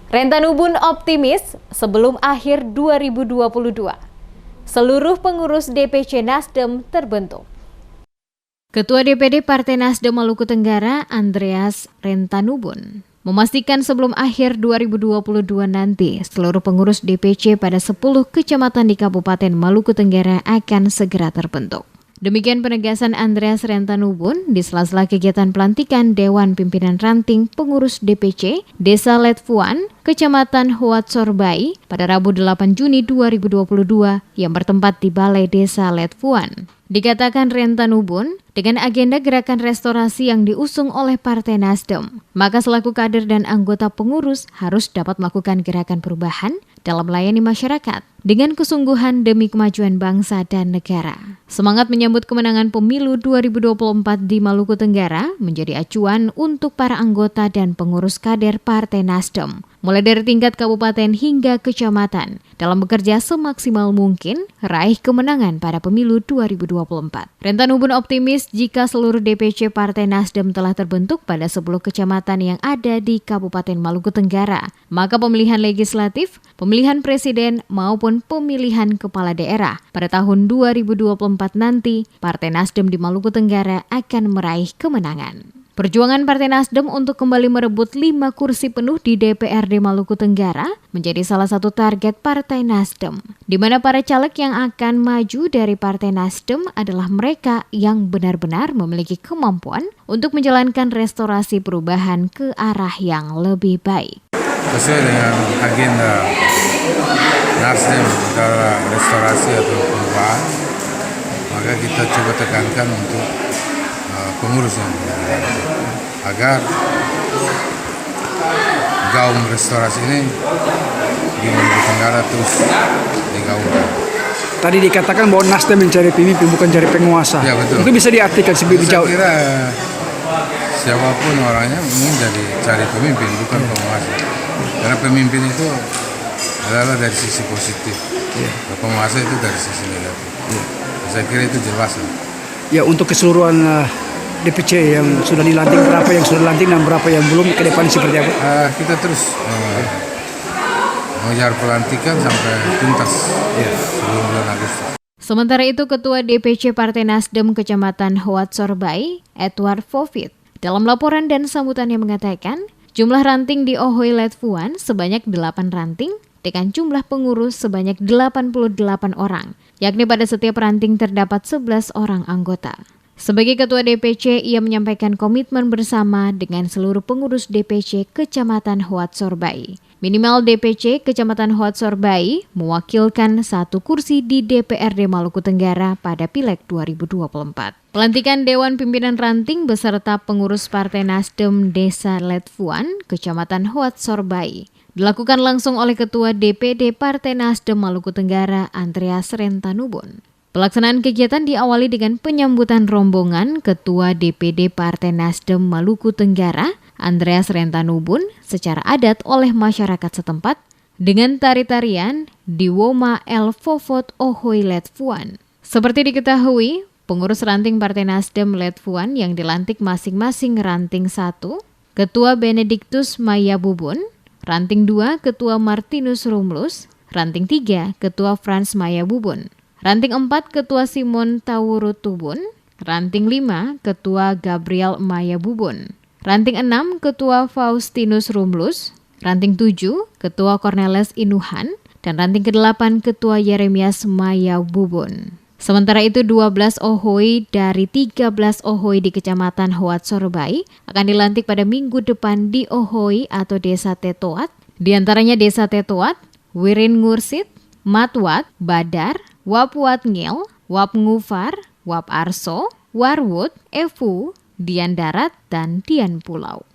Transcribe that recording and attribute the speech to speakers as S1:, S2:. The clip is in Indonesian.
S1: Rentanubun optimis sebelum akhir 2022, seluruh pengurus DPC Nasdem terbentuk. Ketua DPD Partai Nasdem Maluku Tenggara, Andreas Rentanubun, memastikan sebelum akhir 2022 nanti, seluruh pengurus DPC pada 10 kecamatan di Kabupaten Maluku Tenggara akan segera terbentuk. Demikian penegasan Andreas Rentanubun di sela-sela kegiatan pelantikan Dewan Pimpinan Ranting Pengurus DPC Desa Letfuan, Kecamatan Hoat Sorbai pada Rabu 8 Juni 2022 yang bertempat di Balai Desa Letfuan. Dikatakan Rentanubun, dengan agenda gerakan restorasi yang diusung oleh Partai Nasdem, maka selaku kader dan anggota pengurus harus dapat melakukan gerakan perubahan dalam melayani masyarakat dengan kesungguhan demi kemajuan bangsa dan negara. Semangat menyambut kemenangan pemilu 2024 di Maluku Tenggara menjadi acuan untuk para anggota dan pengurus kader Partai Nasdem, mulai dari tingkat kabupaten hingga kecamatan, dalam bekerja semaksimal mungkin raih kemenangan pada pemilu 2024. Rentanubun optimis jika seluruh DPC Partai Nasdem telah terbentuk pada 10 kecamatan yang ada di Kabupaten Maluku Tenggara, maka pemilihan legislatif, pemilihan presiden maupun pemilihan kepala daerah pada tahun 2024 nanti, Partai Nasdem di Maluku Tenggara akan meraih kemenangan. Perjuangan Partai Nasdem untuk kembali merebut 5 kursi penuh di DPRD Maluku Tenggara menjadi salah satu target Partai Nasdem, di mana para caleg yang akan maju dari Partai Nasdem adalah mereka yang benar-benar memiliki kemampuan untuk menjalankan restorasi perubahan ke arah yang lebih baik.
S2: Sesuai dengan agenda Nasdem antara restorasi atau perubahan, maka kita coba tekankan untuk pengurus yang agar gaung restorasi ini di Maluku Tenggara terus digaungkan.
S3: Tadi dikatakan bahwa Nasdem mencari pemimpin bukan cari penguasa. Ya, betul. Itu bisa diartikan lebih jauh.
S2: Saya kira siapapun orangnya ingin jadi cari pemimpin bukan penguasa. Karena pemimpin itu adalah dari sisi positif. Penguasa itu dari sisi negatif. Saya kira itu jelas.
S3: Ya, untuk keseluruhan DPC yang sudah dilantik, berapa yang sudah dilantik dan berapa yang belum, ke depan seperti apa?
S2: Kita terus mengejar pelantikan sampai tuntas sebelum bulan Agustus.
S1: Sementara itu, Ketua DPC Partai Nasdem Kecamatan Hoat Sorbai, Edward Fovit, dalam laporan dan sambutannya mengatakan, jumlah ranting di Ohoy Letfuan sebanyak 8 ranting dengan jumlah pengurus sebanyak 88 orang, yakni pada setiap ranting terdapat 11 orang anggota. Sebagai Ketua DPC, ia menyampaikan komitmen bersama dengan seluruh pengurus DPC Kecamatan Hoat Sorbai. Minimal DPC Kecamatan Hoat Sorbai mewakilkan 1 kursi di DPRD Maluku Tenggara pada Pileg 2024. Pelantikan Dewan Pimpinan Ranting beserta pengurus Partai Nasdem Desa Letfuan, Kecamatan Hoat Sorbai, dilakukan langsung oleh Ketua DPD Partai Nasdem Maluku Tenggara, Andreas Rentanubun. Pelaksanaan kegiatan diawali dengan penyambutan rombongan Ketua DPD Partai Nasdem Maluku Tenggara, Andreas Rentanubun, secara adat oleh masyarakat setempat dengan tari-tarian di Woma El Fofot Ohoy Letfuan. Seperti diketahui, pengurus ranting Partai Nasdem Letfuan yang dilantik masing-masing ranting 1, Ketua Benediktus Maya Bubun, ranting 2, Ketua Martinus Rumlus, ranting 3, Ketua Frans Maya Bubun. Ranting 4, Ketua Simon Tawurut Tubun. Ranting 5, Ketua Gabriel Maya Bubun. Ranting 6, Ketua Faustinus Rumlus. Ranting 7, Ketua Cornelis Inuhan. Dan ranting ke-8, Ketua Yeremias Maya Bubun. Sementara itu 12 Ohoy dari 13 Ohoy di Kecamatan Hoat Sorbai akan dilantik pada minggu depan di Ohoy atau Desa Tetoat. Di antaranya Desa Tetoat, Wirin Ngursit, Matwat, Badar, Wap Wat Ngel, Wap Ngufar, Wap Arso, Warwood, Efu, Dian Darat, dan Dian Pulau.